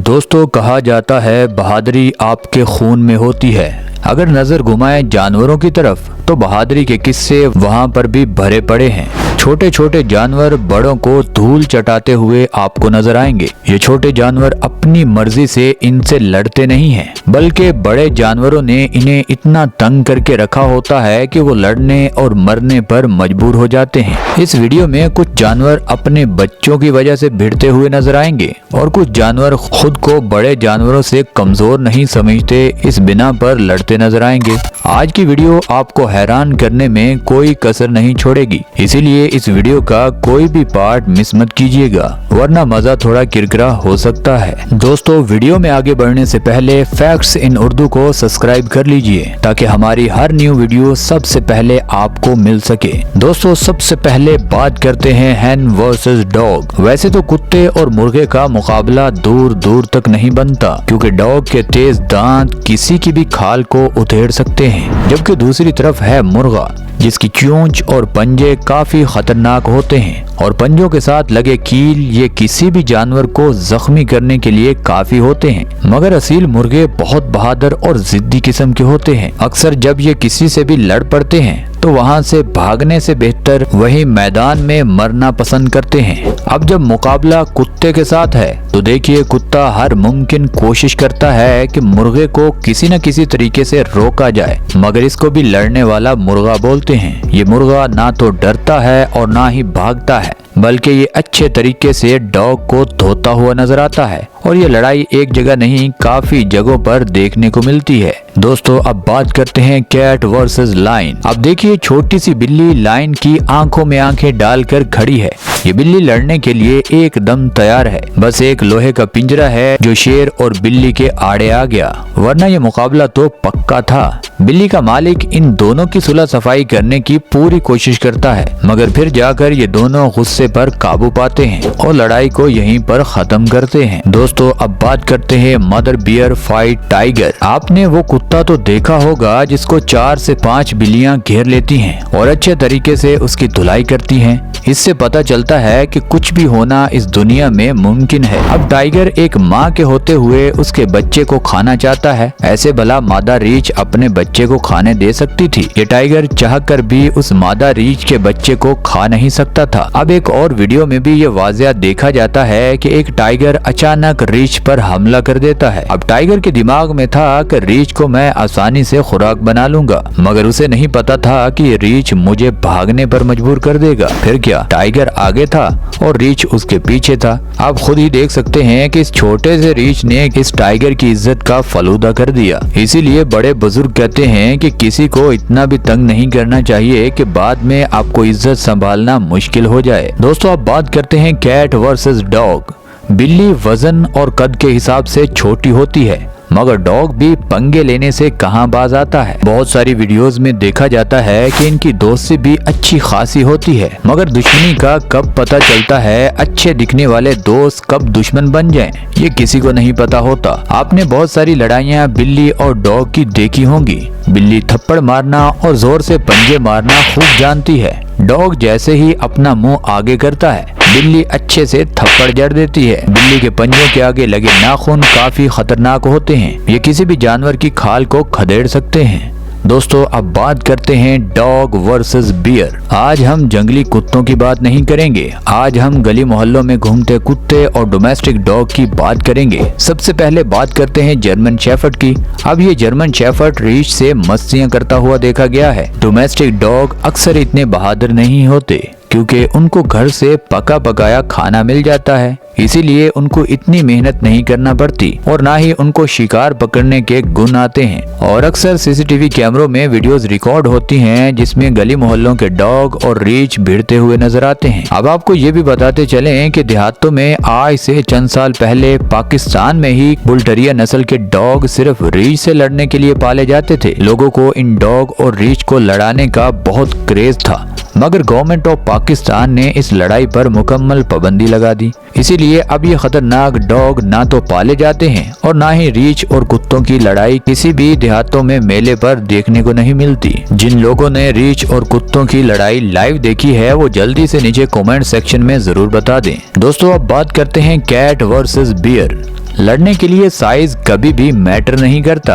दोस्तों, कहा जाता है बहादुरी आपके खून में होती है। अगर नजर घुमाएं जानवरों की तरफ तो बहादुरी के किस्से वहां पर भी भरे पड़े हैं। छोटे छोटे जानवर बड़ों को धूल चटाते हुए आपको नजर आएंगे। ये छोटे जानवर अपनी मर्जी से इनसे लड़ते नहीं हैं, बल्कि बड़े जानवरों ने इन्हें इतना तंग करके रखा होता है कि वो लड़ने और मरने पर मजबूर हो जाते हैं। इस वीडियो में कुछ जानवर अपने बच्चों की वजह से भिड़ते हुए नजर आएंगे और कुछ जानवर खुद को बड़े जानवरों से कमजोर नहीं समझते, इस बिना पर लड़ते नजर आएंगे। आज की वीडियो आपको हैरान करने में कोई कसर नहीं छोड़ेगी, इसीलिए इस वीडियो का कोई भी पार्ट मिस मत कीजिएगा, वरना मजा थोड़ा किरकिरा हो सकता है। दोस्तों, वीडियो में आगे बढ़ने से पहले फैक्ट्स इन उर्दू को सब्सक्राइब कर लीजिए ताकि हमारी हर न्यू वीडियो सबसे पहले आपको मिल सके। दोस्तों, सबसे पहले बात करते हैं हैन वर्सेस डॉग। वैसे तो कुत्ते और मुर्गे का मुकाबला दूर दूर तक नहीं बनता, क्योंकि डॉग के तेज दांत किसी की भी खाल को उधेड़ सकते हैं, जबकि दूसरी तरफ है मुर्गा जिसकी चोंच और पंजे काफी खतरनाक होते हैं और पंजों के साथ लगे कील ये किसी भी जानवर को जख्मी करने के लिए काफी होते हैं। मगर असील मुर्गे बहुत बहादुर और जिद्दी किस्म के होते हैं। अक्सर जब ये किसी से भी लड़ पड़ते हैं तो वहाँ से भागने से बेहतर वही मैदान में मरना पसंद करते हैं। अब जब मुकाबला कुत्ते के साथ है तो देखिए, कुत्ता हर मुमकिन कोशिश करता है कि मुर्गे को किसी न किसी तरीके से रोका जाए, मगर इसको भी लड़ने वाला मुर्गा बोलते हैं। ये मुर्गा ना तो डरता है और ना ही भागता है, बल्कि ये अच्छे तरीके से डॉग को धोता हुआ नजर आता है और ये लड़ाई एक जगह नहीं काफी जगहों पर देखने को मिलती है। दोस्तों, अब बात करते हैं कैट वर्सेस लायन। अब देखिए, छोटी सी बिल्ली लायन की आंखों में आंखें डालकर खड़ी है। ये बिल्ली लड़ने के लिए एकदम तैयार है, बस एक लोहे का पिंजरा है जो शेर और बिल्ली के आड़े आ गया, वरना ये मुकाबला तो पक्का था। बिल्ली का मालिक इन दोनों की सुलह सफाई करने की पूरी कोशिश करता है, मगर फिर जाकर ये दोनों गुस्से पर काबू पाते हैं और लड़ाई को यहीं पर खत्म करते हैं। दोस्तों, अब बात करते हैं मदर बियर फाइट टाइगर। आपने वो कुत्ता तो देखा होगा जिसको 4 से 5 बिल्लियां घेर लेती हैं और अच्छे तरीके से उसकी धुलाई करती हैं। इससे पता चलता है कि कुछ भी होना इस दुनिया में मुमकिन है। अब टाइगर एक माँ के होते हुए उसके बच्चे को खाना चाहता है। ऐसे भला मादा रीछ अपने बच्चे को खाने दे सकती थी? ये टाइगर चाहकर भी उस मादा रीछ के बच्चे को खा नहीं सकता था। अब एक और वीडियो में भी ये वाज़िया देखा जाता है कि एक टाइगर अचानक रीछ पर हमला कर देता है। अब टाइगर के दिमाग में था कि रीछ को मैं आसानी से खुराक बना लूंगा, मगर उसे नहीं पता था कि रीछ मुझे भागने पर मजबूर कर देगा। फिर क्या, टाइगर आगे था और रीछ उसके पीछे था। आप खुद ही देख सकते हैं कि इस छोटे से रीछ ने इस टाइगर की इज्जत का फलूदा कर दिया। इसीलिए बड़े बुजुर्ग कहते हैं कि किसी को इतना भी तंग नहीं करना चाहिए कि बाद में आपको इज्जत संभालना मुश्किल हो जाए। दोस्तों, अब बात करते हैं कैट वर्सेस डॉग। बिल्ली वजन और कद के हिसाब से छोटी होती है, मगर डॉग भी पंगे लेने से कहां बाज आता है। बहुत सारी वीडियोस में देखा जाता है कि इनकी दोस्ती भी अच्छी खासी होती है, मगर दुश्मनी का कब पता चलता है, अच्छे दिखने वाले दोस्त कब दुश्मन बन जाएं, ये किसी को नहीं पता होता। आपने बहुत सारी लड़ाइयाँ बिल्ली और डॉग की देखी होंगी। बिल्ली थप्पड़ मारना और जोर से पंजे मारना खूब जानती है। डॉग जैसे ही अपना मुंह आगे करता है, बिल्ली अच्छे से थप्पड़ जड़ देती है। बिल्ली के पंजों के आगे लगे नाखून काफी खतरनाक होते हैं, ये किसी भी जानवर की खाल को खदेड़ सकते हैं। दोस्तों, अब बात करते हैं डॉग वर्सेस बियर। आज हम जंगली कुत्तों की बात नहीं करेंगे, आज हम गली मोहल्लों में घूमते कुत्ते और डोमेस्टिक डॉग की बात करेंगे। सबसे पहले बात करते हैं जर्मन शेफर्ड की। अब ये जर्मन शेफर्ड रीछ से मस्तियां करता हुआ देखा गया है। डोमेस्टिक डॉग अक्सर इतने बहादुर नहीं होते क्योंकि उनको घर से पका पकाया खाना मिल जाता है, इसीलिए उनको इतनी मेहनत नहीं करना पड़ती और ना ही उनको शिकार पकड़ने के गुण आते हैं। और अक्सर सीसीटीवी कैमरों में वीडियोस रिकॉर्ड होती हैं जिसमें गली मोहल्लों के डॉग और रीछ भिड़ते हुए नजर आते हैं। अब आपको ये भी बताते चलें कि देहातों में आज से चंद साल पहले पाकिस्तान में ही बुलटरिया नस्ल के डॉग सिर्फ रीछ से लड़ने के लिए पाले जाते थे। लोगों को इन डॉग और रीछ को लड़ाने का बहुत क्रेज था, मगर गवर्नमेंट ऑफ पाकिस्तान ने इस लड़ाई पर मुकम्मल पाबंदी लगा दी। इसीलिए अब ये खतरनाक डॉग ना तो पाले जाते हैं और ना ही रीछ और कुत्तों की लड़ाई किसी भी देहातों में मेले पर देखने को नहीं मिलती। जिन लोगों ने रीछ और कुत्तों की लड़ाई लाइव देखी है वो जल्दी से नीचे कमेंट सेक्शन में जरूर बता दें। दोस्तों, अब बात करते हैं कैट वर्सेस बियर। लड़ने के लिए साइज कभी भी मैटर नहीं करता।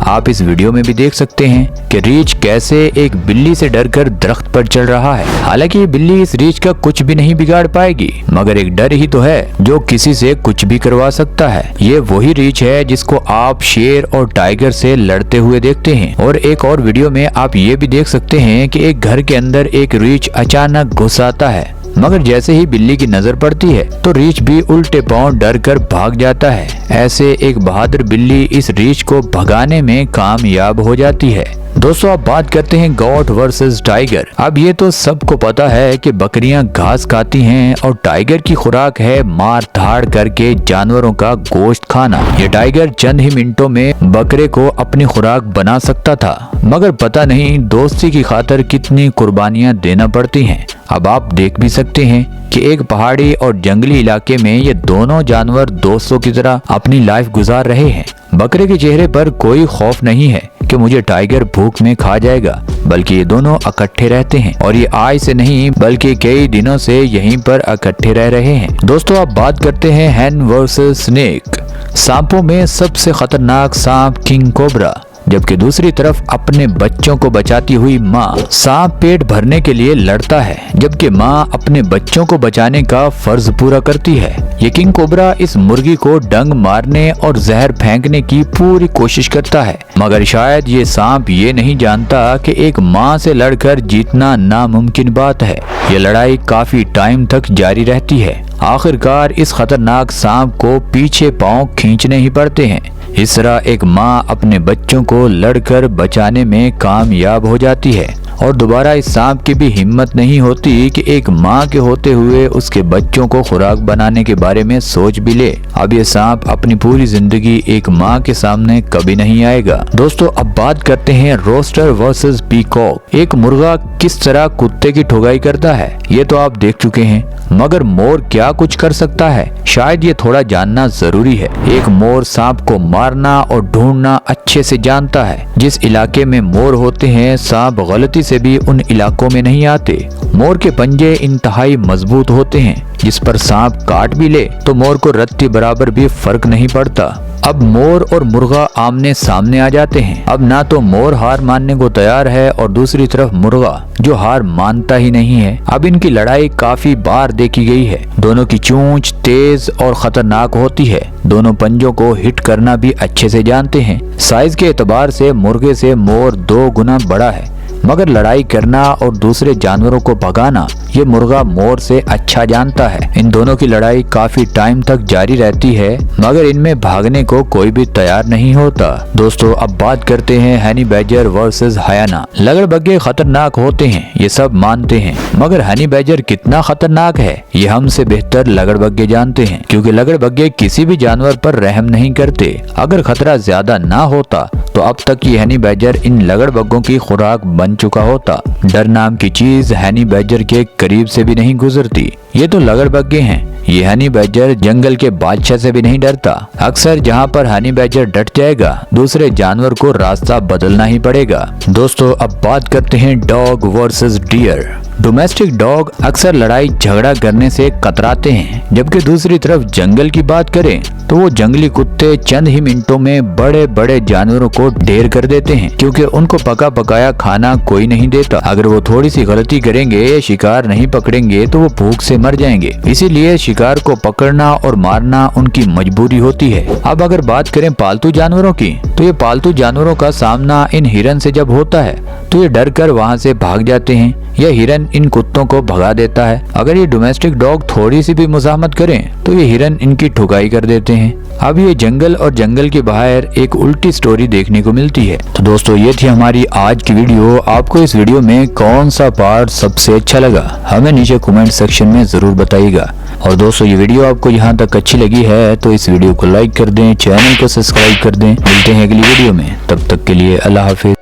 आप इस वीडियो में भी देख सकते हैं कि रीछ कैसे एक बिल्ली से डरकर दरख्त पर चढ़ रहा है। हालांकि ये बिल्ली इस रीछ का कुछ भी नहीं बिगाड़ पाएगी, मगर एक डर ही तो है जो किसी से कुछ भी करवा सकता है। ये वही रीछ है जिसको आप शेर और टाइगर से लड़ते हुए देखते हैं। और एक और वीडियो में आप ये भी देख सकते हैं कि एक घर के अंदर एक रीछ अचानक घुस आता है, मगर जैसे ही बिल्ली की नजर पड़ती है तो रीछ भी उल्टे पांव डर कर भाग जाता है। ऐसे एक बहादुर बिल्ली इस रीछ को भगाने में कामयाब हो जाती है। दोस्तों, अब बात करते हैं गॉट वर्सेस टाइगर। अब ये तो सबको पता है कि बकरियां घास खाती हैं और टाइगर की खुराक है मार धाड़ करके जानवरों का गोश्त खाना। ये टाइगर चंद ही मिनटों में बकरे को अपनी खुराक बना सकता था, मगर पता नहीं दोस्ती की खातिर कितनी कुर्बानियां देना पड़ती हैं। अब आप देख भी सकते हैं कि एक पहाड़ी और जंगली इलाके में ये दोनों जानवर दोस्तों की तरह अपनी लाइफ गुजार रहे हैं। बकरे के चेहरे पर कोई खौफ नहीं है कि मुझे टाइगर भूख में खा जाएगा, बल्कि ये दोनों इकट्ठे रहते हैं और ये आज से नहीं बल्कि कई दिनों से यहीं पर इकट्ठे रह रहे हैं। दोस्तों, अब बात करते हैं हैन वर्सेस स्नेक। सांपों में सबसे खतरनाक सांप किंग कोबरा, जबकि दूसरी तरफ अपने बच्चों को बचाती हुई माँ। सांप पेट भरने के लिए लड़ता है, जबकि माँ अपने बच्चों को बचाने का फर्ज पूरा करती है। ये किंग कोबरा इस मुर्गी को डंग मारने और जहर फेंकने की पूरी कोशिश करता है, मगर शायद ये सांप ये नहीं जानता कि एक माँ से लड़कर जीतना नामुमकिन बात है। ये लड़ाई काफी टाइम तक जारी रहती है। आखिरकार इस खतरनाक सांप को पीछे पांव खींचने ही पड़ते हैं। इस तरह एक माँ अपने बच्चों को लड़कर बचाने में कामयाब हो जाती है और दोबारा इस सांप की भी हिम्मत नहीं होती कि एक माँ के होते हुए उसके बच्चों को खुराक बनाने के बारे में सोच भी ले। अब ये सांप अपनी पूरी जिंदगी एक माँ के सामने कभी नहीं आएगा। दोस्तों, अब बात करते हैं रोस्टर वर्सेस पीकॉक। एक मुर्गा किस तरह कुत्ते की ठुकाई करता है ये तो आप देख चुके हैं, मगर मोर क्या कुछ कर सकता है शायद ये थोड़ा जानना जरूरी है। एक मोर सांप को मारना और ढूंढना अच्छे से जानता है। जिस इलाके में मोर होते हैं सांप गलती से भी उन इलाकों में नहीं आते। मोर के पंजे इंतहाई मजबूत होते हैं, जिस पर सांप काट भी ले तो मोर को रत्ती बराबर भी फर्क नहीं पड़ता। अब मोर और मुर्गा आमने सामने आ जाते हैं। अब ना तो मोर हार मानने को तैयार है और दूसरी तरफ मुर्गा जो हार मानता ही नहीं है। अब इनकी लड़ाई काफी बार देखी गई है। दोनों की चोंच तेज और खतरनाक होती है। दोनों पंजों को हिट करना भी अच्छे से जानते हैं। साइज के एतबार से मुर्गे से मोर 2 गुना बड़ा है, मगर लड़ाई करना और दूसरे जानवरों को भगाना ये मुर्गा मोर से अच्छा जानता है। इन दोनों की लड़ाई काफी टाइम तक जारी रहती है, मगर इनमें भागने को कोई भी तैयार नहीं होता। दोस्तों, अब बात करते हैं हनी बैजर वर्सेस हायाना। लगड़बग्गे खतरनाक होते हैं, ये सब मानते हैं, मगर हनी बैजर कितना खतरनाक है ये हमसे बेहतर लगड़बग्गे जानते हैं, क्योंकि लगड़बग्गे किसी भी जानवर पर रहम नहीं करते। अगर खतरा ज्यादा ना होता तो अब तक ये हनी बैजर इन लगड़बग्गों की खुराक बन चुका होता। डर नाम की चीज हनी बैजर के करीब से भी नहीं गुजरती। ये तो लगड़बग्गे हैं। ये हनी बैजर जंगल के बादशाह से भी नहीं डरता। अक्सर जहाँ पर हनी बैजर डट जाएगा दूसरे जानवर को रास्ता बदलना ही पड़ेगा। दोस्तों, अब बात करते हैं dog versus deer. Domestic dog अक्सर लड़ाई झगड़ा करने से कतराते हैं, जबकि दूसरी तरफ जंगल की बात करें तो वो जंगली कुत्ते चंद ही मिनटों में बड़े बड़े जानवरों को ढेर कर देते हैं, क्योंकि उनको पका पकाया खाना कोई नहीं देता। अगर वो थोड़ी सी गलती करेंगे या शिकार नहीं पकड़ेंगे तो वो भूख से मर जाएंगे। इसीलिए शिकार को पकड़ना और मारना उनकी मजबूरी होती है। अब अगर बात करें पालतू जानवरों की, तो ये पालतू जानवरों का सामना इन हिरन से जब होता है तो ये डर कर वहाँ से भाग जाते हैं या हिरन इन कुत्तों को भगा देता है। अगर ये डोमेस्टिक डॉग थोड़ी सी भी मुज़ाहमत करें तो ये हिरन इनकी ठुकाई कर देते हैं। अब ये जंगल और जंगल के बाहर एक उल्टी स्टोरी देखने को मिलती है। तो दोस्तों, ये थी हमारी आज की वीडियो। आपको इस वीडियो में कौन सा पार्ट सबसे अच्छा लगा हमें नीचे कमेंट सेक्शन में जरूर बताइएगा। और दोस्तों, ये वीडियो आपको यहाँ तक अच्छी लगी है तो इस वीडियो को लाइक कर दें, चैनल को सब्सक्राइब कर दें। मिलते हैं अगली वीडियो में, तब तक के लिए अल्लाह हाफिज।